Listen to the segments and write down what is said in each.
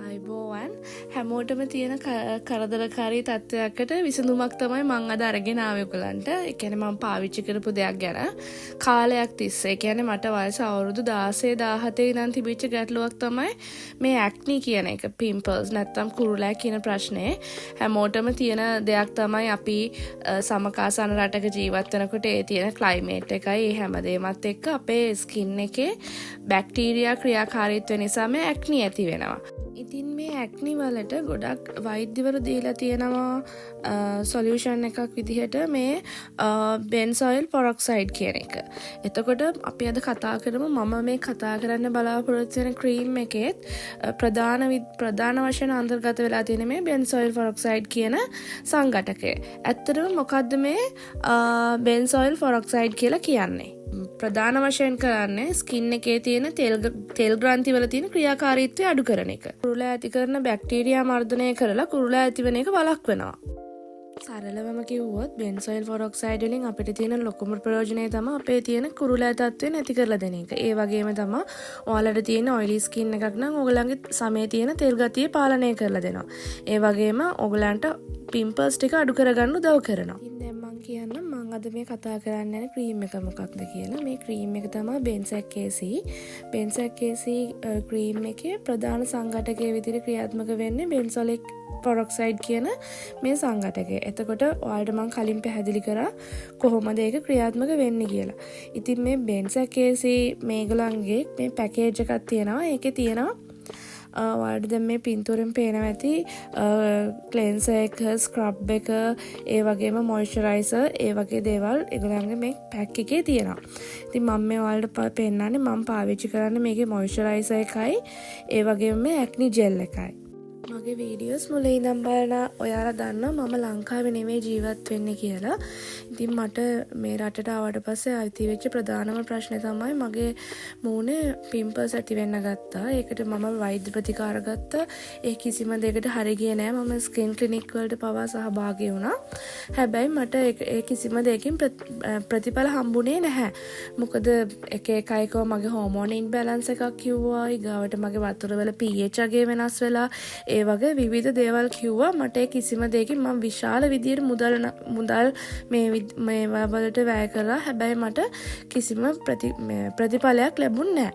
අයිබෝවන් හැමෝටම තියෙන කරදරකාරී තත්ත්වයකට විසඳුමක් තමයි මං අද අරගෙන ආවේ ඔයගලන්ට. ඒ කියන්නේ මම පාවිච්චි කරපු දෙයක් ගැන කාලයක් තිස්සේ. ඒ කියන්නේ මට වයස අවුරුදු 16 17 ඉඳන් තිබිච්ච ගැටලුවක් තමයි මේ ඇක්නි කියන එක. පිම්පල්ස් නැත්තම් කුරුලෑ කියන ප්‍රශ්නේ හැමෝටම තියෙන දෙයක් තමයි. අපි සමකාසන රටක ජීවත් වෙනකොට ඒ තියෙන ක්ලයිමේට් එකයි ඒ හැමදේමත් එක්ක අපේ ස්කින් එකේ බැක්ටීරියා ක්‍රියාකාරීත්වය නිසා මේ ඇක්නි ඇති වෙනවා. ඉතින් මේ ඇක්නි වලට ගොඩක් වෛද්‍යවරු දීලා තියෙනවා සොලියුෂන් එකක් විදිහට මේ බෙන්සොයිල් පොරොක්සයිඩ් කියන එක. එතකොට අපි අද කතා කරමු මම මේ කතා කරන්න බලාපොරොත්තු වෙන ක්‍රීම් එකේත් ප්‍රධාන වශයෙන් අන්තර්ගත වෙලා තියෙන මේ බෙන්සොයිල් පොරොක්සයිඩ් කියන සංඝටකය. ඇත්තටම මොකද්ද මේ බෙන්සොයිල් පොරොක්සයිඩ් කියලා කියන්නේ? ප්‍රධාන වශයෙන් කරන්නේ ස්කින් එකේ තියෙන තෙල් ග්‍රන්ථි වල තියෙන ක්‍රියාකාරීත්වය අඩු කරන එක. කුරුලා ඇති කරන බැක්ටීරියා මර්ධනය කරලා කුරුලා ඇතිවන එක වළක්වනවා. සරලවම කිව්වොත් බෙන්සොයිල් පොරොක්සයිඩ් වලින් අපිට තියෙන ලොකුම ප්‍රයෝජනය තමයි අපේ තියෙන කුරුලා තත්ත්වය නැති කරලා දෙන එක. ඒ වගේම තමයි ඔයාලට තියෙන ඔයිලි ස්කින් එකක් නම් ඔයගලගේ සමේ තියෙන තෙල් ගතිය පාලනය කරලා දෙනවා. ඒ වගේම ඔයගලන්ට පිම්පල්ස් ටික අඩු කරගන්න උදව් කරනවා. කියන්න මං අද මේ කතා කරන්න යන ක්‍රීම් එක මොකක්ද කියලා. මේ ක්‍රීම් එක තමයි බෙන්සැක් KC. බෙන්සැක් KC ක්‍රීම් එකේ ප්‍රධාන සංඝටකයේ විදිහට ක්‍රියාත්මක වෙන්නේ බෙන්සොයිල් පොරොක්සයිඩ් කියන මේ සංඝටකය. එතකොට ඔයාලට මං කලින් පැහැදිලි කරා කොහොමද ඒක ක්‍රියාත්මක වෙන්නේ කියලා. ඉතින් මේ බෙන්සැක් KC මේගොල්ලන්ගේ මේ පැකේජ් එකක් තියෙනවා. ඒකේ තියෙනවා ඔයාලට දැන් මේ පින්තූරෙන් පේනවා ඇති ක්ලෙන්සර් එක, ස්ක්‍රබ් එක, ඒ වගේම මොයිස්චරයිසර්, ඒ වගේ දේවල් ඒගොල්ලන්ගේ මේ පැක් එකේ තියෙනවා. ඉතින් මම මේ ඔයාලට පෙන්නන්නේ මම පාවිච්චි කරන්නේ මේකේ මොයිස්චරයිසර් එකයි, ඒ වගේම මේ ඇක්නි ජෙල් එකයි. මගේ වීඩියෝස් මුලින් ඉඳන් බලන ඔයාලා දන්නවා මම ලංකාවේ නෙමෙයි ජීවත් වෙන්නේ කියලා. ඉතින් මට මේ රටට ආවට පස්සේ ආйти වෙච්ච ප්‍රධානම ප්‍රශ්නේ තමයි මගේ මූණේ පිම්පල්ස් ඇති වෙන්න ගත්තා. ඒකට මම වෛද්‍ය ප්‍රතිකාර ගත්තා. ඒ කිසිම දෙයකට හරි ගියේ නෑ. මම ස්කින් ක්ලිනික් වලට පවා සහභාගී වුණා. හැබැයි මට ඒ කිසිම දෙයකින් ප්‍රතිඵල හම්බුනේ නැහැ. මොකද එක එකයිකව මගේ හෝමෝන ඉන්බැලන්ස් එකක් කිව්වා. ඊගාවට මගේ වතුර වල pH අගය වෙනස් වෙලා ඒ වගේ විවිධ දේවල් කිව්වා. මට කිසිම දෙයකින් මම විශාල විදියට මුදල් මේ වලට වැය කළා. හැබැයි මට කිසිම ප්‍රතිඵලයක් ලැබුණේ නැහැ.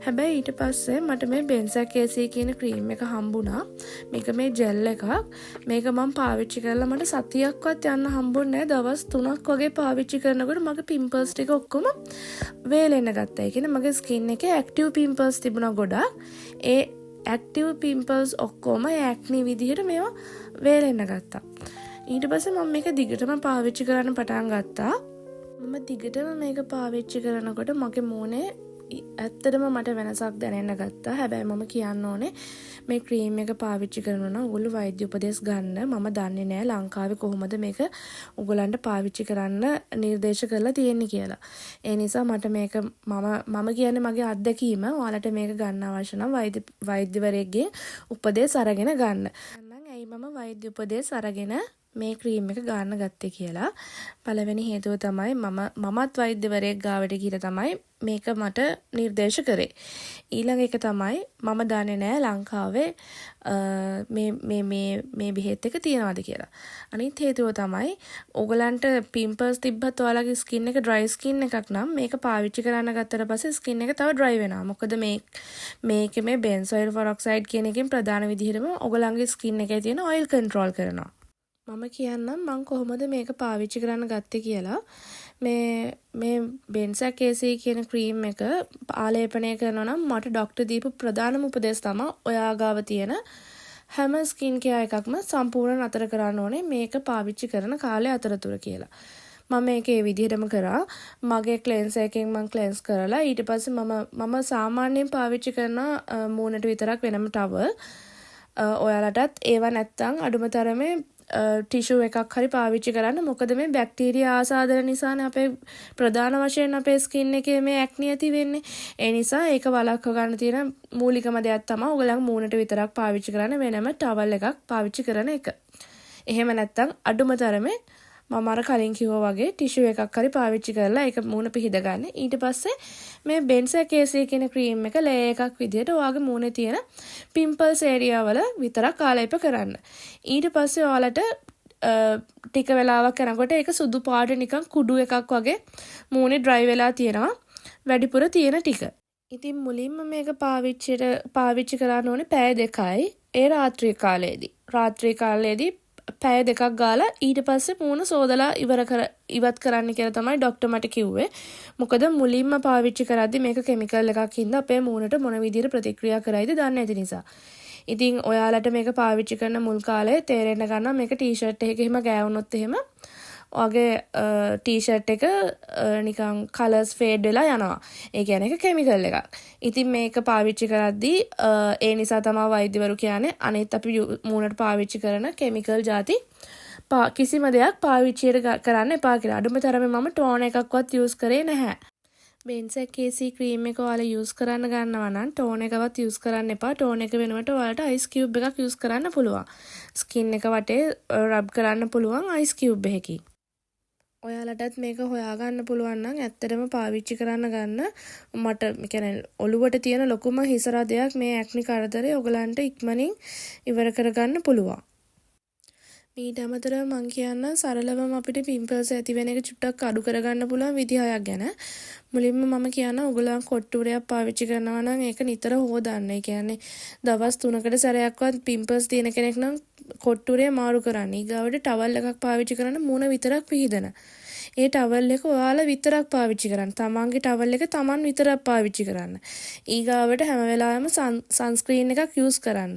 හැබැයි ඊට පස්සේ මට මේ බෙන්සැක් KC කියන ක්‍රීම් එක හම්බුණා. මේක මේ ජෙල් එකක්. මේක මම පාවිච්චි කරලා මට සතියක්වත් යන්න හම්බුන්නේ නැහැ. දවස් 3ක් වගේ පාවිච්චි කරනකොට මගේ පිම්පල්ස් ටික ඔක්කොම වේලෙන්න ගත්තා. ඒ කියන්නේ මගේ ස්කින් එකේ ඇක්ටිව් පිම්පල්ස් තිබුණා ගොඩක්. ඒ ඇක්ටිව් පිම්පල්ස් ඔක්කොම ඇක්නි විදිහට මේවා වේලෙන්න ගත්තා. ඊට පස්සේ මම මේක දිගටම පාවිච්චි කරන්න පටන් ගත්තා. මම දිගටම මේක පාවිච්චි කරනකොට මගේ මූණේ ඇත්තටම මට වෙනසක් දැනෙන්න ගත්තා. හැබැයි මම කියන්න ඕනේ මේ ක්‍රීම් එක පාවිච්චි කරනවා නම් ඔයගොල්ලෝ වෛද්‍ය උපදෙස් ගන්න. මම දන්නේ නැහැ ලංකාවේ කොහොමද මේක ඔයගොල්ලන්ට පාවිච්චි කරන්න නිර්දේශ කරලා තියෙන්නේ කියලා. ඒ නිසා මට මේක මම කියන්නේ මගේ අත්දැකීම. ඔයාලට මේක ගන්න අවශ්‍ය නම් වෛද්‍යවරයෙක්ගේ උපදෙස් අරගෙන ගන්න. ඇයි මම වෛද්‍ය උපදෙස් අරගෙන මේ ක්‍රීම් එක ගන්න ගත්තේ කියලා. පළවෙනි හේතුව තමයි මමත් වෛද්‍යවරයෙක් ගාවට ගිහලා තමයි මේක මට නිර්දේශ කරේ. ඊළඟ එක තමයි මම දන්නේ නැහැ ලංකාවේ මේ බෙහෙත් එක තියනවාද කියලා. අනිත් හේතුව තමයි ඕගලන්ට පිම්පල්ස් තිබ්බත් ඔයාලගේ ස්කින් එක ඩ්‍රයි ස්කින් එකක් නම් මේක පාවිච්චි කරන්න ගත්තට පස්සේ ස්කින් එක තව ඩ්‍රයි වෙනවා. මොකද මේකේ මේ බෙන්සොයිල් පොරොක්සයිඩ් කියන එකෙන් ප්‍රධාන විදිහටම ඕගලන්ගේ ස්කින් එකේ තියෙන ඔයිල් කන්ට්‍රෝල් කරනවා. මම කියන්නම් මම කොහොමද මේක පාවිච්චි කරන්න ගත්තේ කියලා. මේ බෙන්සැක් KC කියන ක්‍රීම් එක ආලේපනය කරනවා නම් මට ඩොක්ටර් දීපු ප්‍රධානම උපදෙස් තමයි ඔයා ගාව තියෙන හැම ස්කින් කෙයාර් එකක්ම සම්පූර්ණ නතර කරන්න ඕනේ මේක පාවිච්චි කරන කාලය අතරතුර කියලා. මම මේක ඒ විදිහටම කරා. මගේ ක්ලෙන්සර් එකෙන් මම ක්ලෙන්ස් කරලා ඊට පස්සේ මම සාමාන්‍යයෙන් පාවිච්චි කරන මූණට විතරක් වෙනම ටවල්. ඔයාලටත් ඒව නැත්තම් අඩුම තරමේ ටිෂු එකක් හරි පාවිච්චි කරන්න. මොකද මේ බැක්ටීරියා ආසාදන නිසානේ අපේ ප්‍රධාන වශයෙන් අපේ ස්කින් එකේ මේ ඇක්නි ඇති වෙන්නේ. ඒ නිසා ඒක වළක්ව ගන්න තියෙන මූලිකම දෙයක් තමයි ඔයගොල්ලන් මූණට විතරක් පාවිච්චි කරන්න වෙනම ටවල් එකක් පාවිච්චි කරන එක. එහෙම නැත්නම් අඩුම තරමේ මම අර කලින් කිව්වා වගේ ටිෂු එකක් හරි පාවිච්චි කරලා ඒක මූණ පිහිද ගන්න. ඊට පස්සේ මේ බෙන්සර් කේසී කියන ක්‍රීම් එක ලේ එකක් විදිහට ඔයාගේ මූණේ තියෙන පිම්පල්ස් ඒරියා වල විතරක් ආලේප කරන්න. ඊට පස්සේ ඔයාලට ටික වෙලාවක් යනකොට ඒක සුදු පාට නිකන් කුඩු එකක් වගේ මූණේ ඩ්‍රයි වෙලා තියෙනවා. වැඩිපුර තියෙන ටික. ඉතින් මුලින්ම මේක පාවිච්චි කරන්න ඕනේ පැය 2යි. ඒ රාත්‍රී කාලයේදී. රාත්‍රී කාලයේදී පැය 2ක් ගාලා ඊට පස්සේ මූණ සෝදලා ඉවත් කරන්න කියලා තමයි ડોක්ටර් මට කිව්වේ. මොකද මුලින්ම පාවිච්චි කරද්දි මේක කිමිකල් එකක් හින්දා අපේ මූණට මොන විදිහට ප්‍රතික්‍රියා කරයිද දන්නේ නැති නිසා. ඉතින් ඔයාලට මේක පාවිච්චි කරන මුල් කාලේ තේරෙන්න ගන්නවා මේක ටී-ෂර්ට් එකක එහෙම ගෑවුනොත් එහෙම ඔයාගේ ටී-ෂර්ට් එක නිකන් කලර්ස් ෆේඩ් වෙලා යනවා. ඒ කියන්නේ ඒක කිමිකල් එකක්. ඉතින් මේක පාවිච්චි කරද්දී ඒ නිසා තමයි වෛද්‍යවරු කියන්නේ අනිත් අපි මූණට පාවිච්චි කරන කිමිකල් ಜಾති කිසිම දෙයක් පාවිච්චි කරන්න එපා කියලා. අඩුම තරමේ මම ටෝන එකක්වත් යූස් කරේ නැහැ. බෙන්සර් කේසී ක්‍රීම් එක ඔයාලා යූස් කරන්න ගන්නවා නම් ටෝන එකවත් යූස් කරන්න එපා. ටෝන එක වෙනුවට ඔයාලට අයිස් කියුබ් එකක් යූස් කරන්න පුළුවන්. ස්කින් එක වටේ රබ් කරන්න පුළුවන් අයිස් කියුබ් එකකින්. ඔයාලටත් මේක හොයාගන්න පුළුවන් නම් ඇත්තටම පාවිච්චි කරන්න ගන්න. මට කියන්නේ ඔළුවට තියෙන ලොකුම හිස රදයක් මේ ඇක්නි කරදරේ ඔයගලන්ට ඉක්මනින් ඉවර කරගන්න පුළුවන්. ඊට අමතරව මම කියන්න සරලවම අපිට පිම්පල්ස් ඇති වෙන එක චුට්ටක් අඩු කරගන්න පුළුවන් විදි 6ක් ගැන. මුලින්ම මම කියන්න ඔයගොල්ලන් කොට්ටුරයක් පාවිච්චි කරනවා නම් ඒක නිතර හොදන්න. ඒ කියන්නේ දවස් 3කට සැරයක්වත් පිම්පල්ස් තියෙන කෙනෙක් නම් කොට්ටුරේ මාරු කරන්න. ඊගාවට ටවල් එකක් පාවිච්චි කරන්න මූණ විතරක් පිහිදන. ඒ ටවල් එක ඔයාලා විතරක් පාවිච්චි කරන්න. තමන්ගේ ටවල් එක තමන් විතරක් පාවිච්චි කරන්න. ඊගාවට හැම වෙලාවෙම සන්ස්ක්‍රීන් එකක් යූස් කරන්න.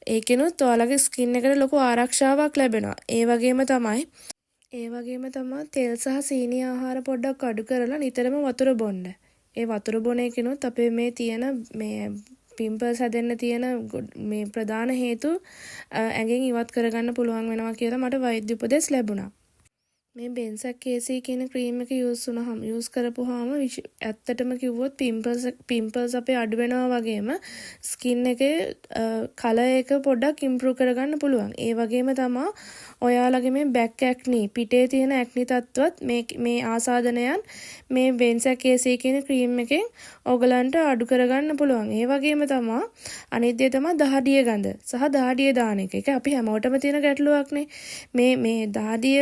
ඒකෙනුත් ඔයාලගේ ස්කින් එකට ලොකු ආරක්ෂාවක් ලැබෙනවා. ඒ වගේම තමයි තෙල් සහ සීනි ආහාර පොඩ්ඩක් අඩු කරලා නිතරම වතුර බොන්න. ඒ වතුර බොන එකෙනුත් අපේ මේ තියෙන මේ පිම්පල්ස් හැදෙන්න තියෙන මේ ප්‍රධාන හේතු ඇඟෙන් ඉවත් කරගන්න පුළුවන් වෙනවා කියලා මට වෛද්‍ය උපදෙස් ලැබුණා. මේ බෙන්සර් කේසී කියන ක්‍රීම් එක යූස් කරපුවාම ඇත්තටම කිව්වොත් පිම්පල්ස් අපේ අඩු වෙනවා වගේම ස්කින් එකේ කලර් එක පොඩ්ඩක් ඉම්ප්‍රූව් කරගන්න පුළුවන්. ඒ වගේම තමයි ඔයාලගේ මේ බැක් ඇක්නි පිටේ තියෙන ඇක්නි තත්ත්වත් මේ ආසාදනයන් මේ බෙන්සර් කේසී කියන ක්‍රීම් එකෙන් ඔයගලන්ට අඩු කරගන්න පුළුවන්. ඒ වගේම තමයි අනිත් දේ තමයි දහඩිය ගඳ සහ දහඩිය දාන එක. ඒක අපි හැමෝටම තියෙන ගැටලුවක්නේ. මේ දහඩිය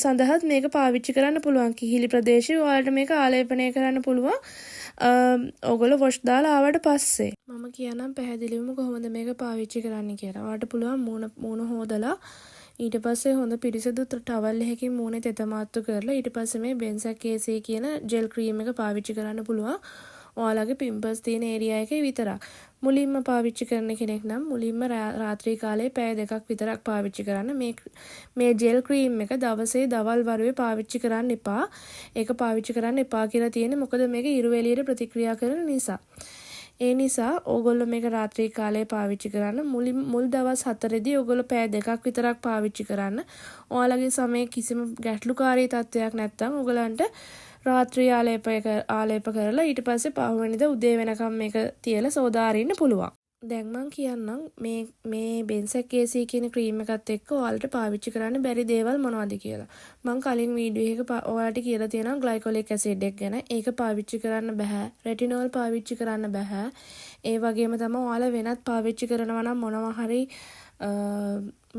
සඳහා මේක පාවිච්චි කරන්න පුළුවන්. කිහිලි ප්‍රදේශයේ ඔයාලට මේක ආලේපනය කරන්න පුළුවන්. ඔයගොල්ලෝ වොෂ් දාලා ආවට පස්සේ මම කියනම් පැහැදිලිවම කොහොමද මේක පාවිච්චි කරන්න කියලා. ඔයාලට පුළුවන් මූණ හොදලා ඊට පස්සේ හොඳ පිරිසිදු ටවල් එකකින් මූණේ තෙත මාත්තු කරලා ඊට පස්සේ මේ බෙන්සර් කේසී කියන ජෙල් ක්‍රීම් එක පාවිච්චි කරන්න පුළුවන්. ඔයාලගේ පිම්පල්ස් තියෙන ඒරියා එකේ විතරක්. මුලින්ම පාවිච්චි කරන කෙනෙක් නම් මුලින්ම රාත්‍රී කාලේ පැය 2ක් විතරක් පාවිච්චි කරන්න. මේ ජෙල් ක්‍රීම් එක දවසේ දවල් වරුවේ පාවිච්චි කරන්න එපා. ඒක පාවිච්චි කරන්න එපා කියලා තියෙන්නේ මොකද මේක ඉරු එළියට ප්‍රතික්‍රියා කරන නිසා. ඒ නිසා ඕගොල්ලෝ මේක රාත්‍රී කාලේ පාවිච්චි කරන්න. මුල් දවස් 4දී ඕගොල්ලෝ පැය 2ක් විතරක් පාවිච්චි කරන්න. ඔයාලගේ සමයේ කිසිම ගැටලුකාරී තත්ත්වයක් නැත්නම් ඕගලන්ට රාත්‍රී ආලේප කරලා ඊට පස්සේ පහුවෙනිදා උදේ වෙනකම් මේක තියලා සෝදා අරින්න පුළුවන්. දැන් මම කියන්නම් මේ බෙන්සර් කේසී කියන ක්‍රීම් එකත් එක්ක ඔයාලට පාවිච්චි කරන්න බැරි දේවල් මොනවද කියලා. මම කලින් වීඩියෝ එකක ඔයාලට කියලා තියෙනවා ග්ලයිකොලික් ඇසිඩ් එක ගැන. ඒක පාවිච්චි කරන්න බෑ. රෙටිනෝල් පාවිච්චි කරන්න බෑ. ඒ වගේම තමයි ඔයාලා වෙනත් පාවිච්චි කරනවා නම්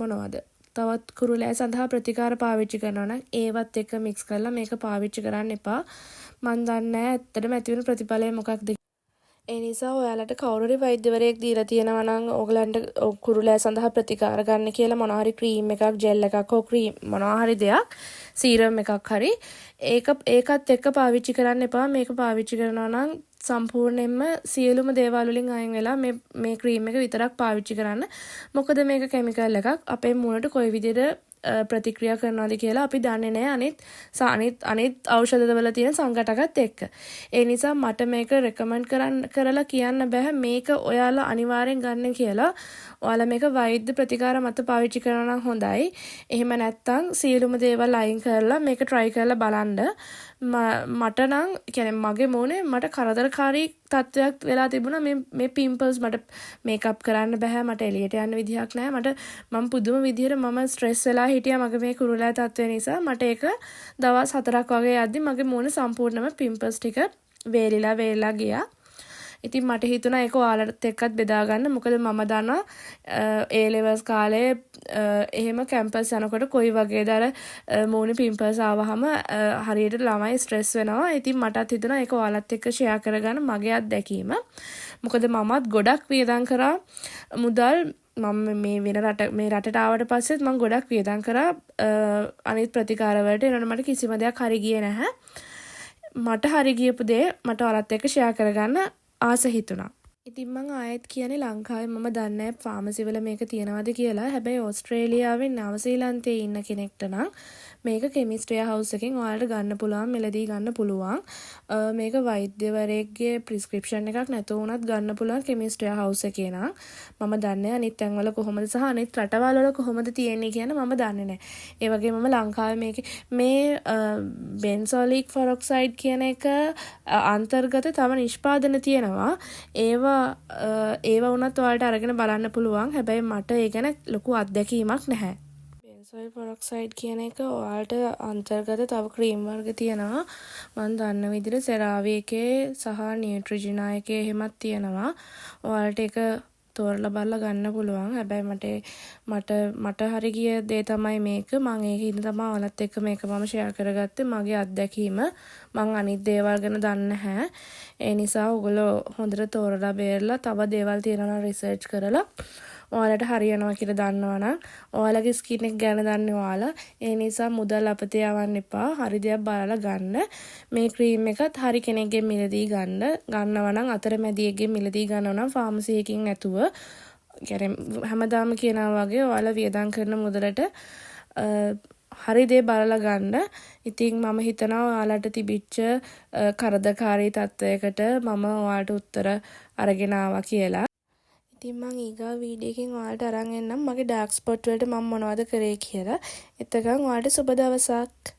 මොනවද? තවත් කුරුලෑ සඳහා ප්‍රතිකාර පාවිච්චි කරනවා නම් ඒවත් එක්ක මික්ස් කරලා මේක පාවිච්චි කරන්න එපා. මන් දන්නේ නැහැ ඇත්තටම ඇති වෙන ප්‍රතිඵලය මොකක්ද. ඒ නිසා ඔයාලට කවුරු හරි වෛද්‍යවරයෙක් දීලා තියෙනවා නම් ඕගලන්ට කුරුලෑ සඳහා ප්‍රතිකාර ගන්න කියලා මොනවා හරි ක්‍රීම් එකක් ජෙල් එකක් හෝ ක්‍රීම් මොනවා හරි දෙයක් සීරම් එකක් හරි ඒකත් එක්ක පාවිච්චි කරන්න එපා. මේක පාවිච්චි කරනවා නම් සම්පූර්ණයෙන්ම සියලුම දේවල් වලින් අයින් වෙලා මේ ක්‍රීම් එක විතරක් පාවිච්චි කරන්න. මොකද මේක කිමිකල් එකක්. අපේ මූණට කොයි විදිහට ප්‍රතික්‍රියා කරනවාද කියලා අපි දන්නේ නැහැ අනිත් ඖෂධවල තියෙන සංඝටකත් එක්ක. ඒ නිසා මට මේක රෙකමන්ඩ් කරලා කියන්න බෑ මේක ඔයාලා අනිවාර්යෙන් ගන්න කියලා. ඔයාලා මේක වෛද්‍ය ප්‍රතිකාර මත පාවිච්චි කරනවා නම් හොඳයි. එහෙම නැත්නම් සියලුම දේවල් අයින් කරලා මේක try කරලා බලන්න. මට නම් කියන්නේ මගේ මූණේ මට කරදරකාරී තත්ත්වයක් වෙලා තිබුණා මේ පිම්පල්ස් මට මේකප් කරන්න බෑ මට එළියට යන්න විදිහක් නැහැ මට මම පුදුම විදිහට මම ස්ට්‍රෙස් වෙලා හිටියා මගේ මේ කුරුලෑ තත්ත්වය නිසා මට ඒක දවස් 4ක් වගේ යද්දි මගේ මූණ සම්පූර්ණයෙන්ම පිම්පල්ස් ටික වේලිලා ගියා. ඉතින් මට හිතුණා ඒක ඔයාලට එක්කත් බෙදා ගන්න. මොකද මම දන්නවා A levels කාලේ එහෙම කැම්පස් යනකොට කොයි වගේද අර මූණේ පිම්පල්ස් ආවහම හරියට ළමයි ස්ට්‍රෙස් වෙනවා. ඉතින් මටත් හිතුණා ඒක ඔයාලත් එක්ක ෂෙයා කරගන්න මගේ අත්දැකීම. මොකද මමත් ගොඩක් වියදම් කරා මුදල් මම මේ රටට ආවට පස්සෙත් මම ගොඩක් වියදම් කරා අනිත් ප්‍රතිකාර වලට. ඒනොට මට කිසිම දෙයක් හරි ගියේ නැහැ. මට හරි ගියපු දේ මට ඔයාලත් එක්ක ෂෙයා කරගන්න ආස හිතුණා. ඉතින් මම ආයෙත් කියන්නේ ලංකාවේ මම දන්නේ නැහැ ෆාමසි වල මේක තියනවාද කියලා. හැබැයි ඕස්ට්‍රේලියාවේ නවසීලන්තයේ ඉන්න කෙනෙක්ට නම් මේක කෙමිස්ට්‍රි හවුස් එකෙන් ඔයාලට ගන්න පුළුවන් මිලදී ගන්න පුළුවන්. මේක වෛද්‍යවරයෙක්ගේ ප්‍රිස්ක්‍රිප්ෂන් එකක් නැතුව වුණත් ගන්න පුළුවන් කෙමිස්ට්‍රි හවුස් එකේ නම්. මම දන්නේ අනිත් තැන්වල කොහොමද සහ අනිත් රටවල් වල කොහොමද තියෙන්නේ කියන මම දන්නේ නැහැ. ඒ වගේම මම ලංකාවේ මේ බෙන්සොලික් ෆොරොක්සයිඩ් කියන එක අන්තර්ගත තව නිෂ්පාදන තියෙනවා. ඒව වුණත් ඔයාලට අරගෙන බලන්න පුළුවන්. හැබැයි මට ඒ ගැන ලොකු අත්දැකීමක් නැහැ. බෙන්සොයිල් පොරොක්සයිඩ් කියන එක ඔයාලට අන්තර්ගත තව ක්‍රීම් වර්ග තියෙනවා. මම දන්න විදිහට සෙරාවි එකේ සහ නියුට්‍රිජිනා එකේ එහෙමත් තියෙනවා. ඔයාලට ඒක තෝරලා බලලා ගන්න පුළුවන්. හැබැයි මට හරි ගිය දේ තමයි මේක. මම ඒකින් තමයි ඔයාලත් එක්ක මේක මම ෂෙයා කරගත්තේ මගේ අත්දැකීම. මම අනිත් දේවල් ගැන දන්නේ නැහැ. ඒ නිසා ඔයගොල්ලෝ හොඳට තෝරලා බේරලා තව දේවල් තියෙනවා රිසර්ච් කරලා ඔයාලට හරියනවා කියලා දන්නවනම් ඔයාලගේ ස්කින් එක ගැන දන්නේ ඔයාලා. ඒ නිසා මුදල් අපතේ යවන්න එපා. හරි දෙයක් බලලා ගන්න. මේ ක්‍රීම් එකත් හරි කෙනෙක්ගෙන් මිලදී ගන්නවා නම් අතරමැදියෙක්ගෙන් මිලදී ගන්නවා නම් ෆාමසි එකකින් නැතුව කියන්නේ හැමදාම කියනවා වගේ ඔයාලා වියදම් කරන මුදලට හරි දේ බලලා ගන්න. ඉතින් මම හිතනවා ඔයාලට තිබිච්ච කරදරකාරී තත්වයකට මම ඔයාලට උත්තර අරගෙන ආවා කියලා. ඉතින් මම ඊගා වීඩියෝ එකකින් ඔයාලට අරන් එන්නම් මගේ ඩාර්ක් ස්පොට් වලට මම මොනවද කරේ කියලා. එතකන් ඔයාලට සුබ දවසක්.